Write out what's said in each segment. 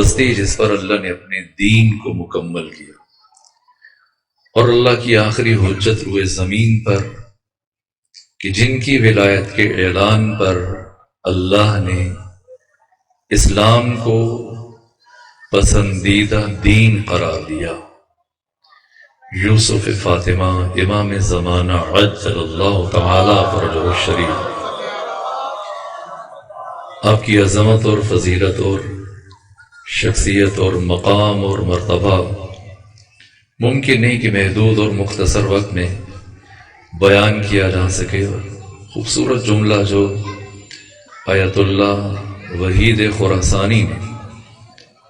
ہستی جس پر اللہ نے اپنے دین کو مکمل کیا، اور اللہ کی آخری حجت روئے زمین پر کہ جن کی ولایت کے اعلان پر اللہ نے اسلام کو پسندیدہ دین قرار دیا، یوسف فاطمہ امام زمانہ عجل اللہ تعالی فرجہ الشریف، آپ کی عظمت اور فضیلت اور شخصیت اور مقام اور مرتبہ ممکن نہیں کہ محدود اور مختصر وقت میں بیان کیا جا سکے۔ اور خوبصورت جملہ جو آیت اللہ وحید خراسانی نے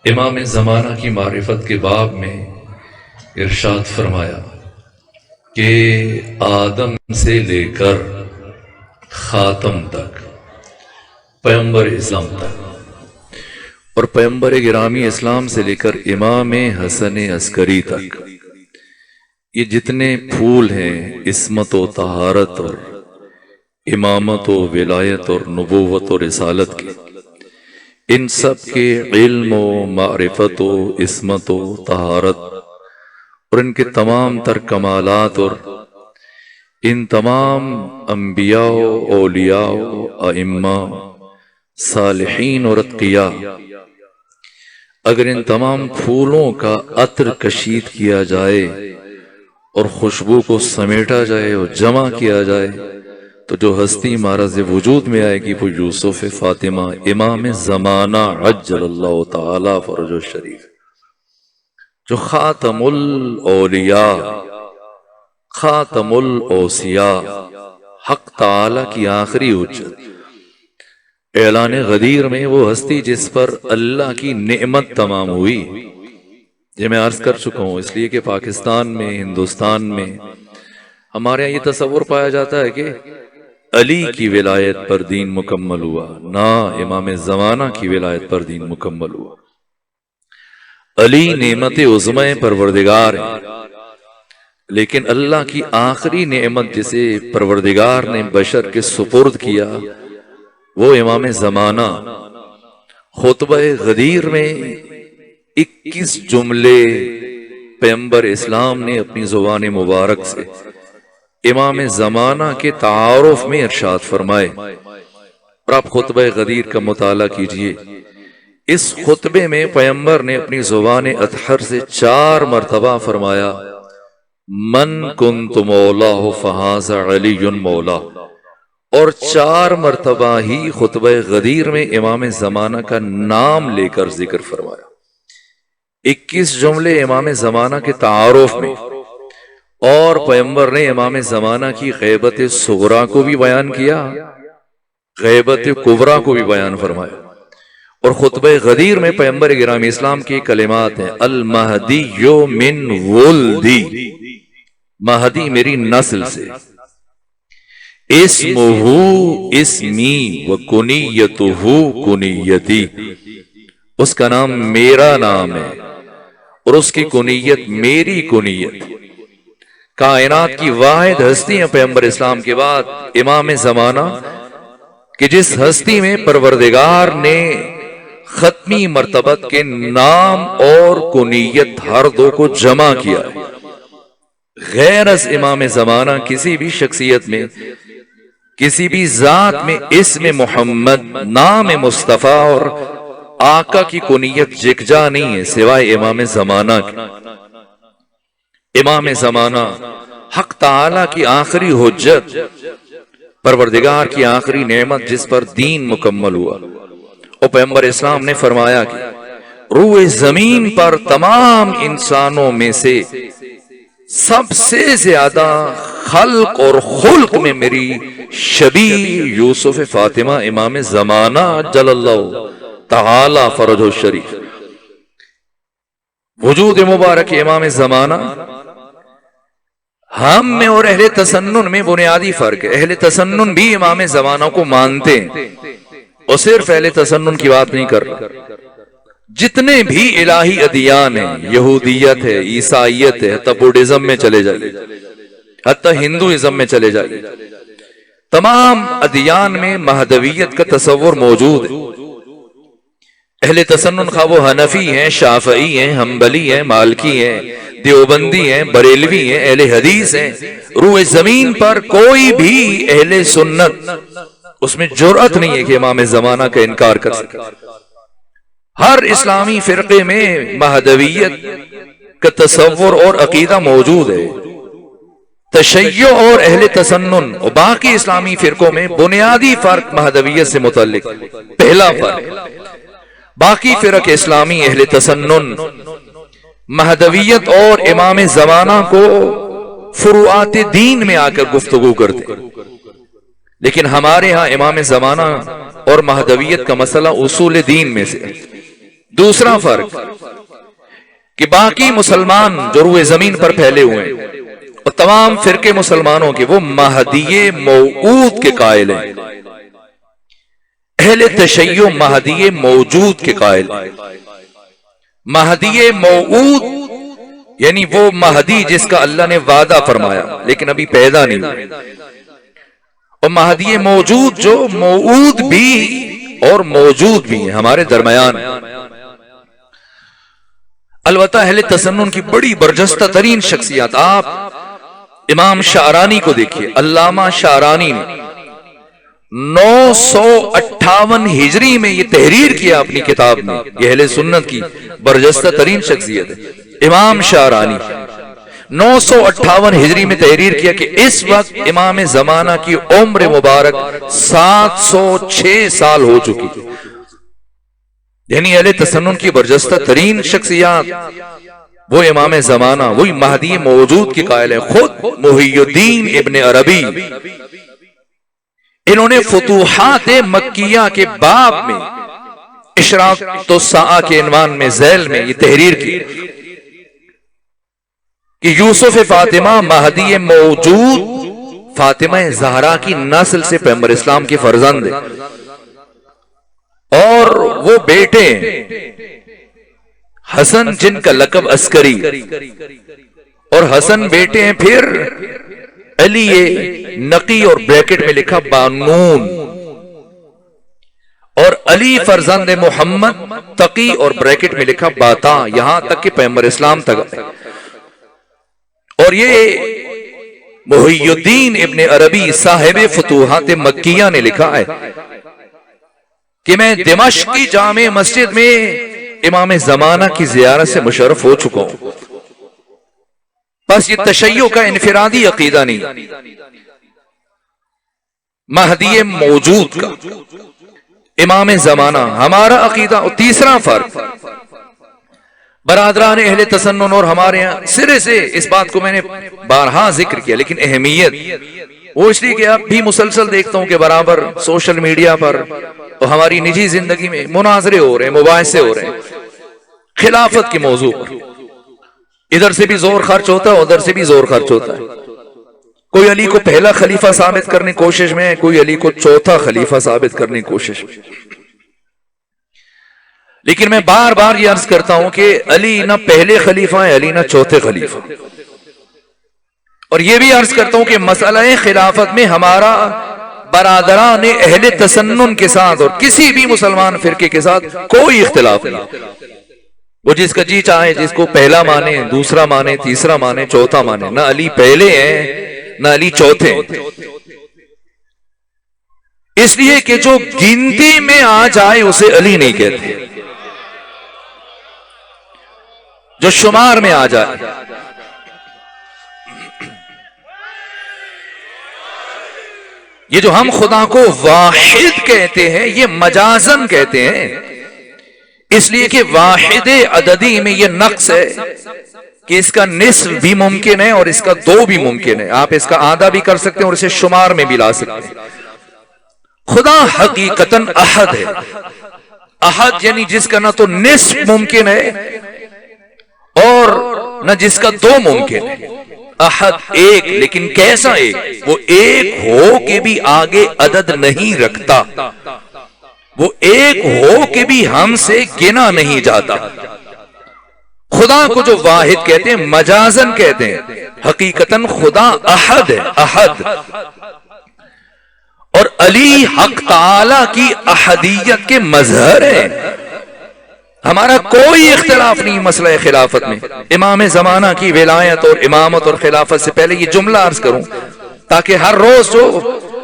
امام زمانہ کی معرفت کے باب میں ارشاد فرمایا کہ آدم سے لے کر خاتم تک، پیغمبر اسلام تک، اور پیغمبر گرامی اسلام سے لے کر امام حسن عسکری تک، یہ جتنے پھول ہیں عصمت و طہارت اور امامت و ولایت اور نبوت و رسالت کے، ان سب کے علم و معرفت و عصمت و طہارت اور ان کے تمام تر کمالات اور ان تمام انبیاء و اولیاء و ائمہ صالحین اور اتقیاء، اگر ان تمام پھولوں کا عطر کشید کیا جائے اور خوشبو کو سمیٹا جائے اور جمع کیا جائے تو جو ہستی معرض وجود میں آئے گی وہ یوسف فاطمہ امام زمانہ عجل اللہ تعالی فرجہ الشریف، جو خاتم الاولیاء، خاتم الاوصیاء، حق تعالی کی آخری حجت، اعلان غدیر میں وہ ہستی جس پر اللہ کی نعمت تمام ہوئی۔ یہ میں عرض کر چکا ہوں، اس لیے کہ پاکستان میں، ہندوستان میں ہمارے یہاں یہ تصور پایا جاتا ہے کہ علی کی ولایت پر دین مکمل ہوا، نہ، امام زمانہ کی ولایت پر دین مکمل ہوا۔ علی نعمت عظمی پروردگار ہے، لیکن اللہ کی آخری نعمت جسے پروردگار نے بشر کے سپرد کیا وہ امام زمانہ۔ خطبہ غدیر میں 21 جملے پیغمبر اسلام نے اپنی زبان مبارک سے امام زمانہ کے تعارف میں ارشاد فرمائے، اور آپ خطبہ غدیر کا مطالعہ کیجئے۔ اس خطبے میں پیغمبر نے اپنی زبان اطہر سے 4 مرتبہ فرمایا، من کنت مولاہ فہذا علی مولا، اور 4 مرتبہ ہی خطبہ غدیر میں امام زمانہ کا نام لے کر ذکر فرمایا۔ 21 جملے امام زمانہ کے تعارف میں، اور پیغمبر نے امام زمانہ کی غیبت صغرا کو بھی بیان کیا، غیبت کبرا کو بھی بیان فرمایا۔ اور خطبہ غدیر میں پیغمبر گرامی اسلام کی کلمات ہیں، المہدی من ولدی، مہدی میری نسل سے، اسمہ اسمی و کنیتہ کنیتی، اس کا نام میرا نام ہے اور اس کی کنیت میری کنیت۔ کائنات کی واحد ہستی ہیں پیغمبر اسلام کے بعد امام زمانہ، کہ جس ہستی میں پروردگار نے ختمی مرتبت کے نام اور کنیت ہر دو کو جمع کیا ہے۔ غیر از امام زمانہ کسی بھی شخصیت میں، کسی بھی ذات میں اسم محمد، نام مصطفیٰ اور آقا کی کنیت یکجا نہیں ہے سوائے امام زمانہ کی۔ امام زمانہ حق تعالی کی آخری حجت، پروردگار کی آخری نعمت جس پر دین مکمل ہوا، اور پیغمبر اسلام نے فرمایا کہ روئے زمین پر تمام انسانوں میں سے سب سے زیادہ خلق اور خلق میں میری شبیہ یوسف فاطمہ امام زمانہ جل اللہ تعالی فرجہ الشریف۔ وجود مبارک امام زمانہ ہم میں اور اہل تسنن میں بنیادی فرق ہے۔ اہل تسنن بھی امام زمانہ کو مانتے ہیں، اور صرف اہل تسنن کی بات نہیں کر رہا، جتنے بھی الہی ادیان ہیں، یہودیت ہے، عیسائیت ہے، حتی بودھزم میں چلے جائے، حتی ہندوازم میں چلے جائے، تمام ادیان میں مہدویت کا تصور موجود ہے۔ اہل تسنن خواہ وہ حنفی ہیں، شافعی ہیں، حنبلی ہیں، مالکی ہیں، دیوبندی ہیں، بریلوی ہیں، اہل حدیث ہیں، روح زمین پر کوئی بھی اہل سنت اس میں جرأت نہیں ہے کہ امام زمانہ کا انکار کر سکے۔ ہر اسلامی فرقے میں مہدویت کا تصور اور عقیدہ موجود ہے۔ تشیع اور اہل تسنن اور باقی اسلامی فرقوں میں بنیادی فرق مہدویت سے متعلق۔ پہلا فرق، باقی فرق اسلامی اہل تسنن مہدویت اور امام زمانہ کو فروعات دین میں آ کر گفتگو کرتے، لیکن ہمارے ہاں امام زمانہ اور مہدویت کا مسئلہ اصول دین میں سے۔ دوسرا فرق کہ باقی مسلمان جو روح زمین پر پھیلے ہوئے ہیں اور تمام فرقے مسلمانوں کے، وہ مہدی موعود کے قائل ہیں۔ اہل تشیع مہدی موجود کے قائل۔ مہدی موعود یعنی وہ مہدی جس کا اللہ نے وعدہ فرمایا لیکن ابھی پیدا نہیں ہوا، اور مہدی موجود جو موعود بھی اور موجود بھی ہیں، ہمارے درمیان۔ البتہ اہل تسنن کی بڑی برجستہ ترین شخصیات، آپ امام شعرانی کو دیکھیے۔ علامہ شعرانی نے 958 ہجری میں یہ تحریر کیا اپنی کتاب میں، یہ اہل سنت کی برجستہ ترین شخصیت ہے۔ امام شعرانی 958 ہجری میں تحریر کیا کہ اس وقت امام زمانہ کی عمر مبارک 706 سال ہو چکی ہے۔ یعنی اہل تسنن کی برجستہ ترین شخصیات وہ امام زمانہ، وہی مہدی موجود کی قائل ہے۔ خود محی الدین ابن عربی، انہوں نے فتوحات مکیہ کے باب میں اشراق الساعہ کے عنوان میں ذیل میں یہ تحریر کی کہ یوسف فاطمہ مہدی موجود فاطمہ زہرا کی نسل سے پیغمبر اسلام کے فرزند ہیں، اور وہ بیٹے حسن جن کا لقب عسکری، اور حسن بیٹے ہیں پھر علی نقی اور بریکٹ میں لکھا بانون، اور علی فرزند محمد تقی اور بریکٹ میں لکھا باتا، یہاں تک کہ پیغمبر اسلام تک۔ اور یہ محی الدین ابن عربی صاحب فتوحات مکیہ نے لکھا ہے کہ میں دمشق کی جامع مسجد میں امام زمانہ کی زیارت سے مشرف ہو چکا ہوں۔ بس یہ تشیع کا انفرادی عقیدہ نہیں، مہدی موجود کا، امام زمانہ ہمارا عقیدہ۔ اور تیسرا فرق برادران اہل تسنن اور ہمارے یہاں، سرے سے اس بات کو میں نے بارہا ذکر کیا لیکن اہمیت وہ اس لیے کہ اب بھی مسلسل دیکھتا ہوں کہ برابر سوشل میڈیا پر اور ہماری نجی زندگی میں مناظرے ہو رہے ہیں، مباحثے ہو رہے ہیں خلافت کے موضوع پر۔ ادھر سے بھی زور خرچ ہوتا ہے، ادھر سے بھی زور خرچ ہوتا ہے۔ کوئی علی کو پہلا خلیفہ ثابت کرنے کی کوشش میں ہے، کوئی علی کو چوتھا خلیفہ ثابت کرنے کی کوشش میں۔ لیکن میں بار بار یہ عرض کرتا ہوں کہ علی نہ پہلے خلیفہ ہیں، علی نہ چوتھے خلیفہ۔ اور یہ بھی عرض کرتا ہوں کہ مسئلہ خلافت میں ہمارا برادران اہل تسنن کے ساتھ اور کسی بھی مسلمان فرقے کے ساتھ کوئی اختلاف نہیں۔ وہ جس کا جی چاہے جس کو پہلا مانے، دوسرا مانے، تیسرا مانے، چوتھا مانے، نہ علی پہلے ہیں نہ علی چوتھے۔ اس لیے کہ جو گنتی میں آ جائے اسے علی نہیں کہتے، جو شمار میں آ جائے۔ یہ جو ہم خدا کو واحد کہتے ہیں یہ مجازن کہتے ہیں، اس لیے کہ واحد عددی میں یہ نقص ہے کہ اس کا نصف بھی ممکن ہے اور اس کا دو بھی ممکن ہے، آپ اس کا آدھا بھی کر سکتے ہیں اور اسے شمار میں بھی لا سکتے ہیں۔ خدا حقیقتاً احد ہے، احد یعنی جس کا نہ تو نصف ممکن ہے اور نہ جس کا دو ممکن ہے۔ احد ایک، لیکن کیسا ایک؟ وہ ایک ہو کے بھی آگے عدد نہیں رکھتا، وہ ایک ہو کے بھی ہم سے گنا نہیں جاتا۔ خدا کو جو واحد کہتے ہیں مجازن کہتے ہیں، حقیقتاً خدا احد ہے، احد۔ اور علی حق تعالی کی احدیت کے مظہر ہے، ہمارا کوئی اختلاف نہیں مسئلہ خلافت میں. امام زمانہ کی ولایت اور امامت اور خلافت سے پہلے یہ جملہ عرض کروں تاکہ ہر روز جو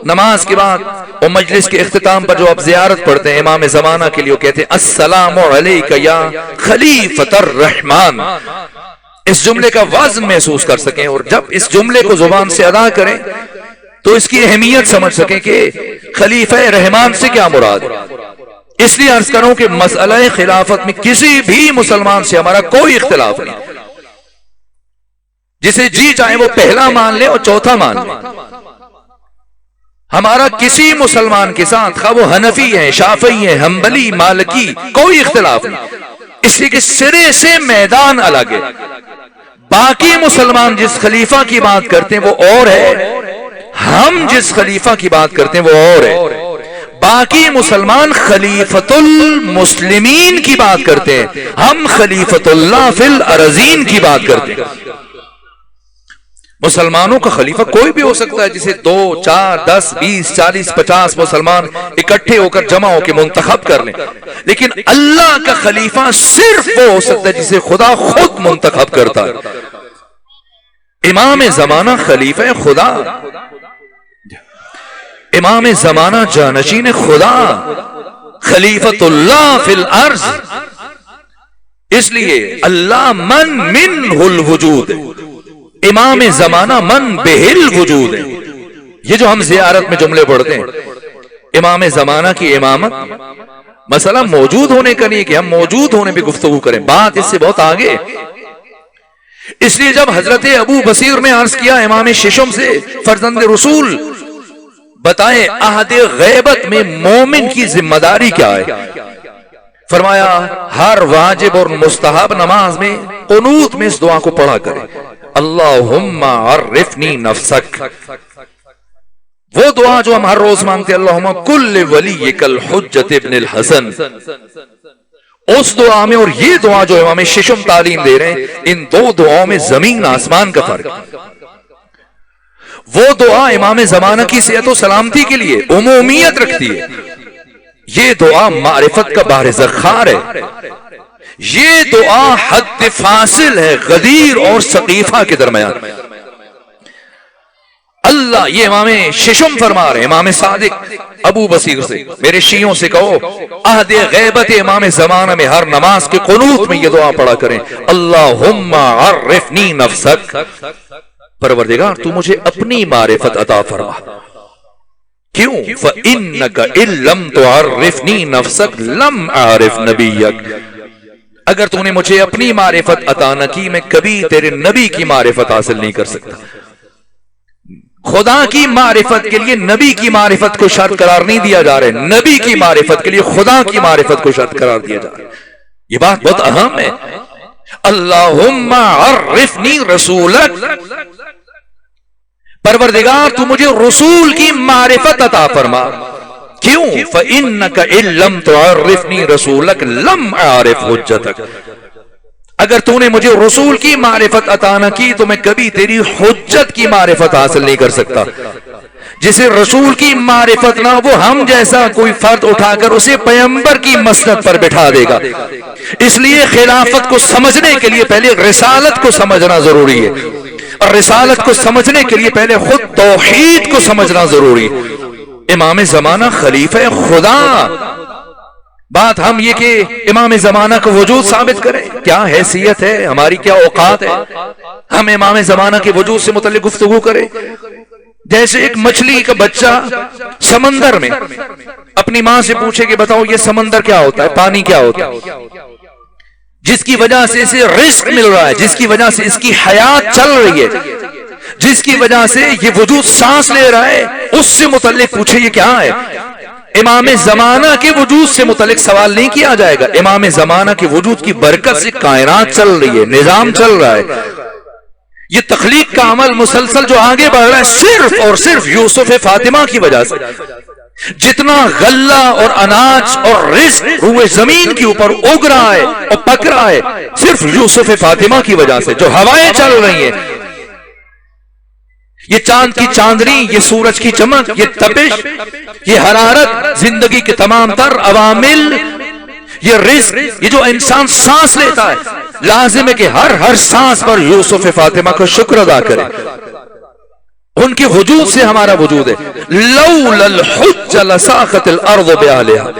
نماز کے بعد اور مجلس کے اختتام پر جو آپ زیارت پڑھتے ہیں امام زمانہ کے لیے، وہ کہتے ہیں السلام علیک یا خلیفۃ الرحمن، اس جملے کا وزن محسوس کر سکیں، اور جب اس جملے کو زبان سے ادا کریں تو اس کی اہمیت سمجھ سکیں کہ خلیفہ رحمان سے کیا مراد ہے. اس لیے عرض کروں کہ مسئلہ خلافت میں کسی بھی مسلمان سے ہمارا کوئی اختلاف نہیں. جسے جی چاہے وہ پہلا مان لے اور چوتھا مان لے. ہمارا کسی مسلمان کے ساتھ خواہ وہ حنفی ہے، شافعی ہے، حنبلی، مالکی، کوئی اختلاف نہیں. اس لیے کہ سرے سے میدان الگ ہے. باقی مسلمان جس خلیفہ کی بات کرتے ہیں وہ اور ہے، ہم جس خلیفہ کی بات کرتے ہیں وہ اور ہے. باقی مسلمان خلیفۃ المسلمین کی بات کرتے ہیں، ہم خلیفۃ اللہ فی الارضین کی بات کرتے ہیں. مسلمانوں کا خلیفہ کوئی بھی ہو سکتا ہے، جسے 2 4 10 20 40 50 مسلمان اکٹھے ہو کر جمع ہو کے منتخب کر لیں، لیکن اللہ کا خلیفہ صرف وہ ہو سکتا ہے جسے خدا خود منتخب کرتا ہے. امام زمانہ خلیفہ خدا، امام زمانہ جانشین خدا، خلیفۃ اللہ فی الارض. اس لیے اللہ منہ الوجود، امام زمانہ من بہل وجود ہے. یہ جو ہم زیارت میں جملے پڑھتے ہیں امام زمانہ کی امامت، مسئلہ موجود ہونے کا نہیں کہ ہم موجود ہونے پہ گفتگو کریں، بات اس سے بہت آگے. اس لیے جب حضرت ابو بصیر نے عرض کیا امام ششم سے، فرزند رسول بتائیں عہد غیبت میں مومن کی ذمہ داری کیا ہے، فرمایا ہر واجب اور مستحب نماز میں قنوت میں اس دعا کو پڑھا کرے، اللہم عرفنی نفسک. وہ دعا جو ہم ہر روز مانگتے اللہم کل ولیک الحجت ابن الحسن، اس دعا میں اور یہ دعا جو امام ششم تعلیم دے رہے ہیں، ان دو دعاؤں میں زمین آسمان کا فرق ہے. وہ دعا امام زمانہ کی صحت و سلامتی کے لیے عمومیت رکھتی ہے، یہ دعا معرفت کا بحر ذخار ہے، یہ دعا حد فاصل ہے غدیر اور ثقیفہ کے درمیان. اللہ، یہ امام ششم فرما رہے ہیں امام صادق ابو بصیر سے، میرے شیعوں سے کہو عہد غیبت امام زمانہ میں ہر نماز کے قنوت میں یہ دعا پڑھا کریں، اللہم عرفنی نفسک، پروردگار تو مجھے اپنی معرفت عطا فرما. کیوں؟ فَإِنَّكَ إِن لَّمْ تُعَرِّفْنِي نَفْسَكَ لَمْ أَعْرِفْ نَبِيَّكَ. اگر تو نے مجھے اپنی معرفت عطا نہ کی میں کبھی تیرے نبی کی معرفت حاصل نہیں کر سکتا. خدا کی معرفت کے لیے نبی کی معرفت کو شرط قرار نہیں دیا جا رہا ہے، نبی کی معرفت کے لیے خدا کی معرفت کو شرط قرار دیا جا رہا ہے. یہ بات بہت اہم ہے. اللہم عرفنی رسولک، پروردگار تو مجھے رسول کی معرفت عطا فرما. کیوں؟ فَإِنَّكَ إِن لَّمْ تُعَرِّفْنِي رَسُولَكَ لَمْ أَعْرِفْ حُجَّتَكَ. اگر تو نے مجھے رسول کی معرفت عطا نہ کی تو میں کبھی تیری حجت کی معرفت حاصل نہیں کر سکتا. جسے رسول کی معرفت نہ وہ ہم جیسا کوئی فرد اٹھا کر اسے پیغمبر کی مسند پر بٹھا دے گا. اس لیے خلافت کو سمجھنے کے لیے پہلے رسالت کو سمجھنا ضروری ہے، اور رسالت کو سمجھنے کے لیے پہلے خود توحید کو سمجھنا ضروری ہے. امام زمانہ خلیفہ خدا. بات ہم یہ کہ امام زمانہ کا وجود ثابت کریں، کیا حیثیت ہے ہماری، کیا اوقات ہے، ہم امام زمانہ کے وجود سے متعلق گفتگو کریں. جیسے ایک مچھلی کا بچہ سمندر میں اپنی ماں سے پوچھے کہ بتاؤ یہ سمندر کیا ہوتا ہے، پانی کیا ہوتا ہے، جس کی وجہ سے اسے رزق مل رہا ہے، جس کی وجہ سے اس کی حیات چل رہی ہے، جس کی وجہ سے یہ وجود سانس لے رہا ہے، اس سے متعلق پوچھے یہ کیا ہے. امام زمانہ کے وجود سے متعلق سوال نہیں کیا جائے گا. امام زمانہ کے وجود کی برکت سے کائنات چل رہی ہے، نظام چل رہا ہے. یہ تخلیق کا عمل مسلسل جو آگے بڑھ رہا ہے صرف اور صرف یوسف فاطمہ کی وجہ سے. جتنا غلہ اور اناج اور رزق روئے زمین کے اوپر اگ رہا ہے اور پک رہا ہے صرف یوسف فاطمہ کی وجہ سے. جو ہوائیں چل رہی ہیں، یہ چاند کی چاندنی، یہ سورج کی چمک، یہ تپش، یہ حرارت، زندگی کے تمام تر عوامل، یہ رزق، یہ جو انسان سانس لیتا ہے، لازم ہے کہ ہر سانس پر یوسف فاطمہ کا شکر ادا کرے. ان کے وجود سے ہمارا وجود ہے. لولا الحج لساخت الارض باہلها،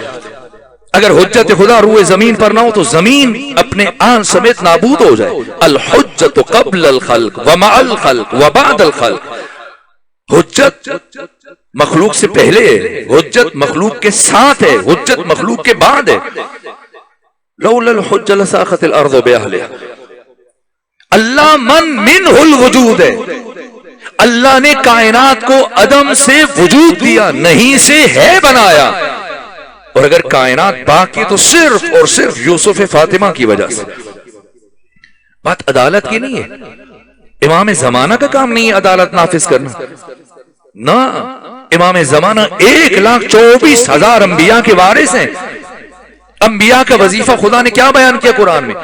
اگر حجت خدا روئے زمین پر نہ ہو تو زمین اپنے آن سمیت نابود ہو جائے. الحجت قبل الخلق ومع الخلق وبعد الخلق، حجت مخلوق سے پہلے ہے، حجت مخلوق کے ساتھ ہے، حجت مخلوق کے بعد ہے. لولا الحج لساخت الارض باہلها. اللہ منہ الوجود ہے، اللہ نے کائنات کو عدم سے وجود دیا، نہیں سے ہے بنایا. اور اگر کائنات باقی تو صرف اور صرف یوسف فاطمہ کی وجہ سے. بات عدالت کی نہیں ہے، امام زمانہ کا کام نہیں ہے عدالت نافذ کرنا. نہ، امام زمانہ 1,24,000 انبیاء کے وارث ہیں. انبیاء کا وظیفہ خدا نے کیا بیان کیا قرآن میں؟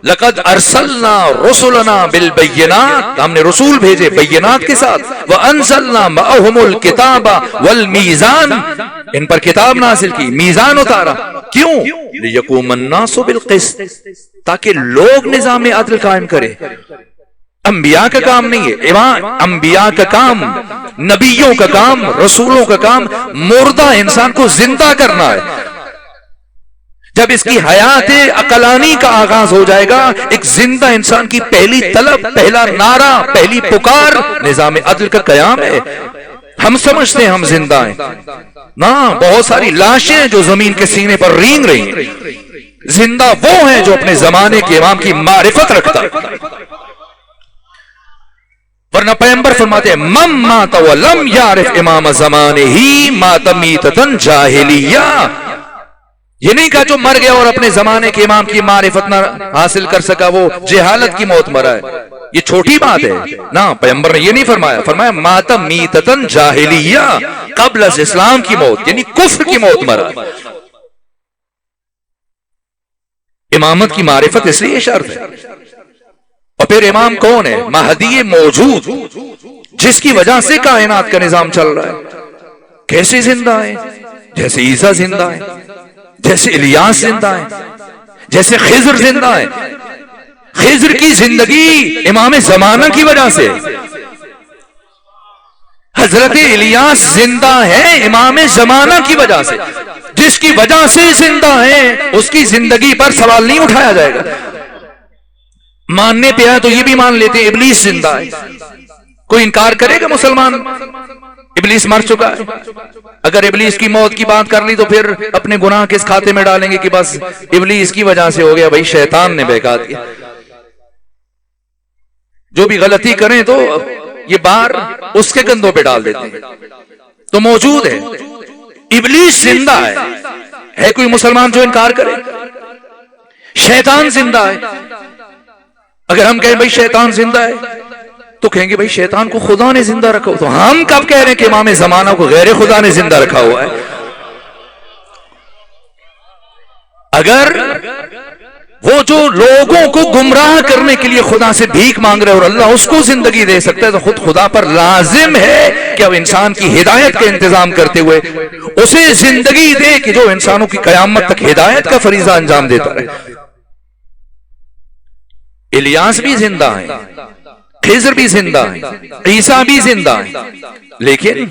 لقد ارسلنا رسلنا بالبینات، ہم نے رسول بھیجے بینات کے ساتھ. وانزلنا معهم الکتاب والمیزان، ان پر کتاب نازل کی، میزان اتارا. کیوں؟ لیقوم الناس بالقسط، تاکہ لوگ نظام عدل قائم کرے. انبیاء کا کام نہیں ہے، انبیاء کا کام، نبیوں کا کام، رسولوں کا کام مردہ انسان کو زندہ کرنا ہے. جب اس کی حیات عقلانی کا آغاز ہو جائے گا، ایک زندہ انسان کی پہلی طلب، پہلا نعرہ، پہلی پکار نظام عدل کا قیام ہے. ہم سمجھتے ہیں ہم زندہ ہیں، نہ، بہت ساری لاشیں جو زمین کے سینے پر رینگ رہی ہیں. زندہ وہ ہیں جو اپنے زمانے کے امام کی معرفت رکھتا ہے. ورنہ پیغمبر فرماتے ہیں من مات ولم یعرف امام زمانہ مات میتۃ جاہلیہ. یہ نہیں کہا جو مر گیا اور اپنے زمانے کے امام کی معرفت نہ حاصل کر سکا وہ جہالت کی موت مرا ہے. یہ چھوٹی بات ہے نا، پیغمبر نے یہ نہیں فرمایا، فرمایا مات میتۃ جاہلیہ، قبل از اسلام کی موت، یعنی کفر کی موت مرا. امامت کی معرفت اس لیے شرط ہے. اور پھر امام کون ہے؟ مہدی موجود، جس کی وجہ سے کائنات کا نظام چل رہا ہے. کیسے زندہ ہے؟ جیسے عیسیٰ زندہ ہے، جیسے الیاس زندہ ہے، جیسے خضر زندہ ہے. خضر کی زندگی امام زمانہ کی وجہ سے. حضرت الیاس زندہ ہے امام زمانہ کی وجہ سے. جس کی وجہ سے زندہ ہے اس کی زندگی پر سوال نہیں اٹھایا جائے گا. ماننے پہ آئے تو یہ بھی مان لیتے ہیں ابلیس زندہ ہے. کوئی انکار کرے گا مسلمان؟ ابلیس مر چکا ہے. اگر ابلیس کی موت کی بات کر لی تو پھر اپنے گناہ کس کھاتے میں ڈالیں گے کہ بس ابلیس کی وجہ سے ہو گیا، بھائی شیطان نے بہکا دیا. جو بھی غلطی کریں تو یہ بار اس کے کندھوں پہ ڈال دیتے ہیں. تو موجود ہے، ابلیس زندہ ہے کوئی مسلمان جو انکار کرے؟ شیطان زندہ ہے. اگر ہم کہیں بھائی شیطان زندہ ہے تو کہیں گے بھائی شیطان کو خدا نے زندہ رکھا ہو. تو ہم کب کہہ رہے ہیں کہ امام زمانہ کو غیر خدا نے زندہ رکھا ہوا ہے؟ اگر وہ جو لوگوں کو گمراہ کرنے کے لیے خدا سے بھیک مانگ رہے اور اللہ اس کو زندگی دے سکتا ہے تو خود خدا پر لازم ہے کہ اب انسان کی ہدایت کا انتظام کرتے ہوئے اسے زندگی دے کہ جو انسانوں کی قیامت تک ہدایت کا فریضہ انجام دیتا رہے. الیاس بھی زندہ ہیں، خضر بھی زندہ ہیں، عیسیٰ بھی زندہ ہیں، لیکن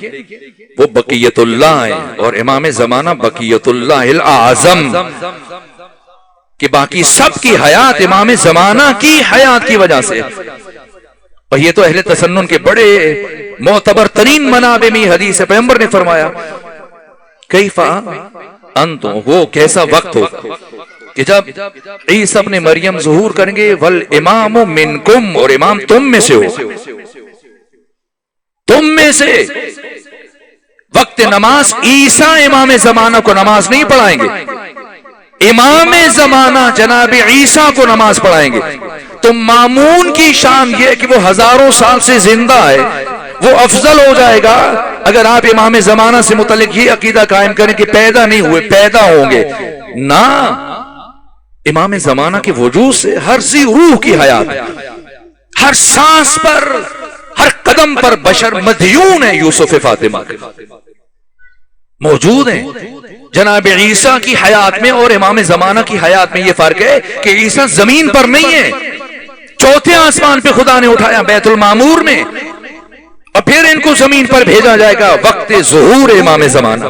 وہ بقیت اللہ ہیں اور امام زمانہ بقیت اللہ الاعظم، کہ باقی سب کی حیات امام زمانہ کی حیات کی وجہ سے. اور یہ تو اہل تسنن کے بڑے معتبر ترین منابع میں حدیث ہے. پیغمبر نے فرمایا کیفا انتم، وہ کیسا وقت ہوگا کہ جب عیسیٰ ابن مریم ظہور کریں گے، والامام منکم، اور امام تم میں سے ہو، تم میں سے. وقت نماز عیسیٰ امام زمانہ کو نماز نہیں پڑھائیں گے، امام زمانہ جناب عیسیٰ کو نماز پڑھائیں گے. تو مامون کی شان یہ کہ وہ ہزاروں سال سے زندہ ہے، وہ افضل ہو جائے گا اگر آپ امام زمانہ سے متعلق یہ عقیدہ قائم کریں کہ پیدا نہیں ہوئے، پیدا ہوں گے. نہ، امام زمانہ کے وجود سے ہر ذی روح کی حیات ہے، ہر سانس پر، ہر قدم پر بشر مدیون ہے یوسف فاطمہ کے. موجود ہیں. جناب عیسیٰ کی حیات میں اور امام زمانہ کی حیات میں یہ فرق ہے کہ عیسیٰ زمین پر نہیں ہے، چوتھے آسمان پہ خدا نے اٹھایا بیت المعمور میں، اور پھر ان کو زمین پر بھیجا جائے گا وقت ظہور امام زمانہ.